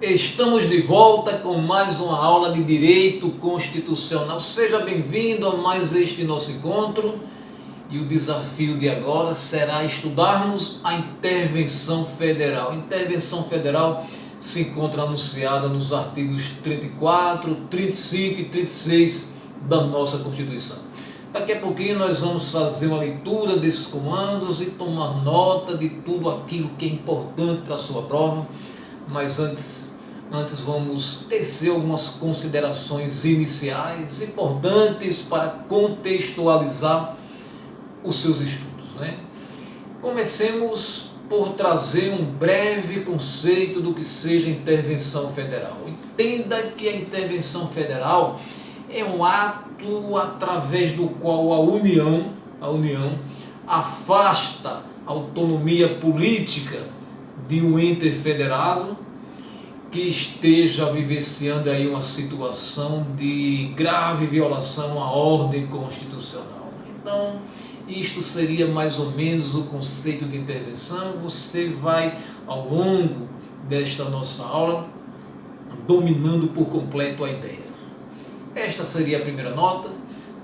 Estamos de volta com mais uma aula de Direito Constitucional. Seja bem-vindo a mais este nosso encontro. E o desafio de agora será estudarmos a intervenção federal. A intervenção federal se encontra anunciada nos artigos 34, 35 e 36 da nossa Constituição. Daqui a pouquinho nós vamos fazer uma leitura desses comandos e tomar nota de tudo aquilo que é importante para a sua prova. Mas antes vamos tecer algumas considerações iniciais importantes para contextualizar os seus estudos, né? Comecemos por trazer um breve conceito do que seja intervenção federal. Entenda que a intervenção federal é um ato através do qual a União afasta a autonomia política de um ente federado que esteja vivenciando aí uma situação de grave violação à ordem constitucional. Então, isto seria mais ou menos o conceito de intervenção. Você vai, ao longo desta nossa aula, dominando por completo a ideia. Esta seria a primeira nota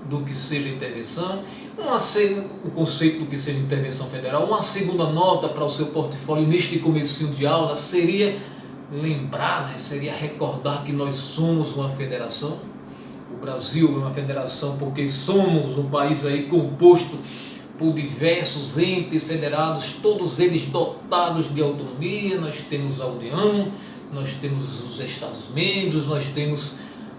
do que seja intervenção. O conceito do que seja intervenção federal. Uma segunda nota para o seu portfólio neste comecinho de aula seria lembrar, seria recordar que nós somos uma federação. O Brasil é uma federação porque somos um país aí composto por diversos entes federados, todos eles dotados de autonomia. Nós temos a União, nós temos os Estados-membros, nós temos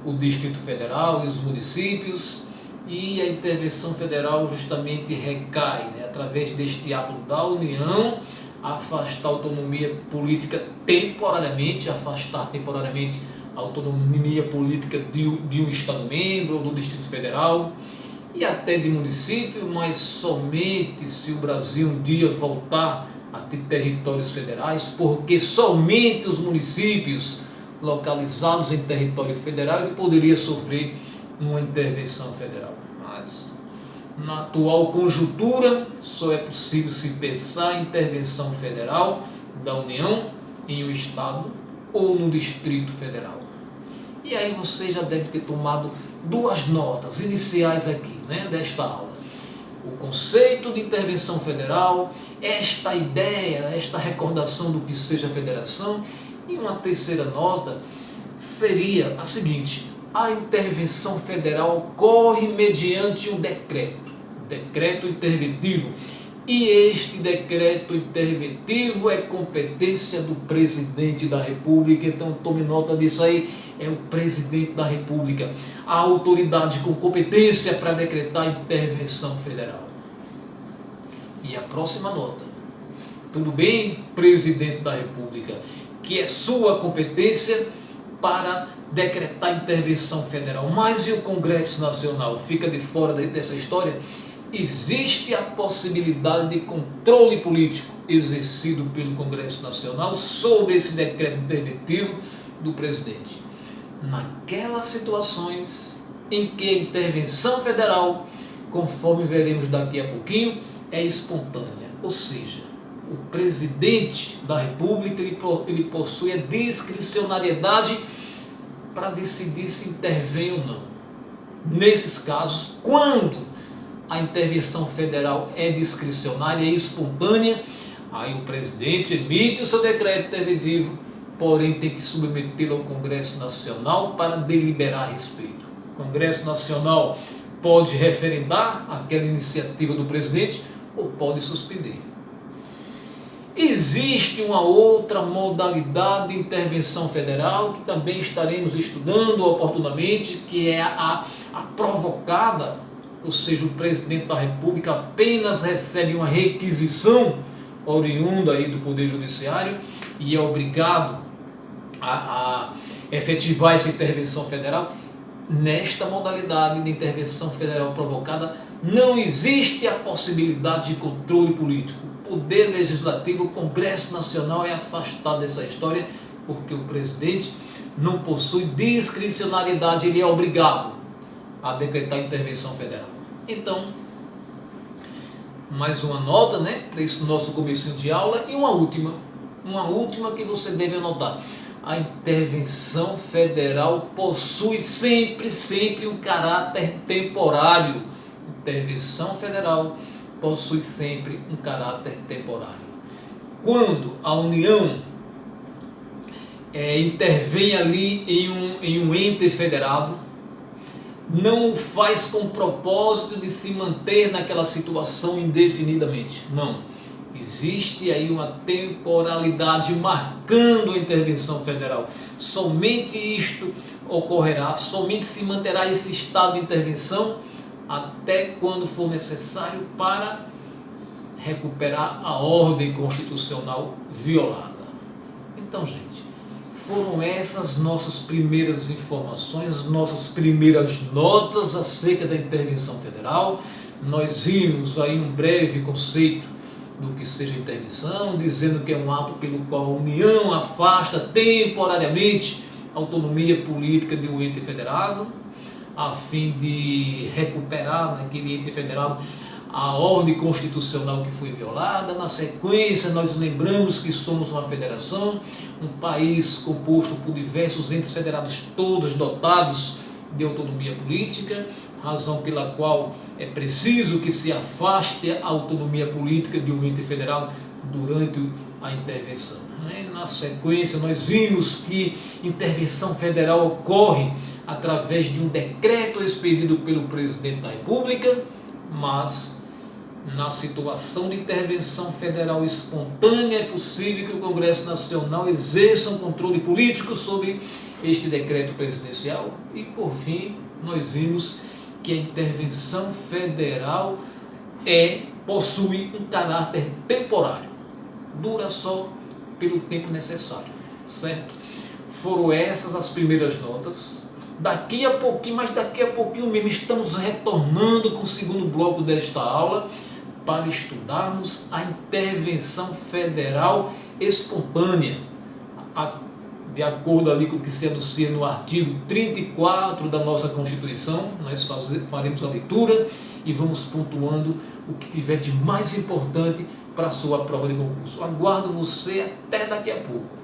o Distrito Federal e os municípios, e a intervenção federal justamente recai, através deste ato da União, afastar a autonomia política temporariamente, afastar temporariamente a autonomia política de um Estado-membro ou do Distrito Federal e até de município, mas somente se o Brasil um dia voltar a ter territórios federais, porque somente os municípios localizados em território federal ele poderia sofrer uma intervenção federal. Mas na atual conjuntura só é possível se pensar em intervenção federal da União em um Estado ou no Distrito Federal. E aí você já deve ter tomado duas notas iniciais aqui, desta aula. O conceito de intervenção federal, esta ideia, esta recordação do que seja federação. E uma terceira nota seria a seguinte: a intervenção federal ocorre mediante um decreto interventivo. E este decreto interventivo é competência do presidente da República. Então tome nota disso aí, é o presidente da República, a autoridade com competência para decretar intervenção federal. E a próxima nota: tudo bem, presidente da República, que é sua competência para decretar intervenção federal, mas e o Congresso Nacional? Fica de fora dessa história? Existe a possibilidade de controle político exercido pelo Congresso Nacional sobre esse decreto interventivo do presidente, naquelas situações em que a intervenção federal, conforme veremos daqui a pouquinho, é espontânea, ou seja, o presidente da República ele possui a discricionariedade para decidir se intervém ou não. Nesses casos, quando a intervenção federal é discricionária e espontânea, aí o presidente emite o seu decreto interventivo, porém tem que submetê-lo ao Congresso Nacional para deliberar a respeito. O Congresso Nacional pode referendar aquela iniciativa do presidente ou pode suspender. Existe uma outra modalidade de intervenção federal que também estaremos estudando oportunamente, que é a provocada. Ou seja, o presidente da República apenas recebe uma requisição oriunda aí do Poder Judiciário e é obrigado a efetivar essa intervenção federal. Nesta modalidade de intervenção federal provocada, não existe a possibilidade de controle político. O Poder Legislativo, o Congresso Nacional é afastado dessa história, porque o presidente não possui discricionariedade, ele é obrigado a decretar intervenção federal. Então, mais uma nota, para esse nosso comecinho de aula, e uma última que você deve anotar. a intervenção federal possui sempre um caráter temporário. Intervenção federal possui sempre um caráter temporário. Quando a União intervém ali em um ente federado, não o faz com o propósito de se manter naquela situação indefinidamente. Não. Existe aí uma temporalidade marcando a intervenção federal. Somente isto ocorrerá, somente se manterá esse estado de intervenção até quando for necessário para recuperar a ordem constitucional violada. Então, gente, foram essas nossas primeiras informações, nossas primeiras notas acerca da intervenção federal. Nós vimos aí um breve conceito do que seja intervenção, dizendo que é um ato pelo qual a União afasta temporariamente a autonomia política de um ente federado, a fim de recuperar naquele ente federado a ordem constitucional que foi violada. Na sequência, nós lembramos que somos uma federação, um país composto por diversos entes federados, todos dotados de autonomia política, razão pela qual é preciso que se afaste a autonomia política de um ente federal durante a intervenção. Na sequência, nós vimos que intervenção federal ocorre através de um decreto expedido pelo presidente da República, mas na situação de intervenção federal espontânea é possível que o Congresso Nacional exerça um controle político sobre este decreto presidencial. E por fim, nós vimos que a intervenção federal possui um caráter temporário, dura só pelo tempo necessário, certo? Foram essas as primeiras notas. Daqui a pouquinho mesmo, estamos retornando com o segundo bloco desta aula para estudarmos a intervenção federal espontânea, de acordo ali com o que se anuncia no artigo 34 da nossa Constituição. Nós faremos a leitura e vamos pontuando o que tiver de mais importante para a sua prova de concurso. Aguardo você até daqui a pouco.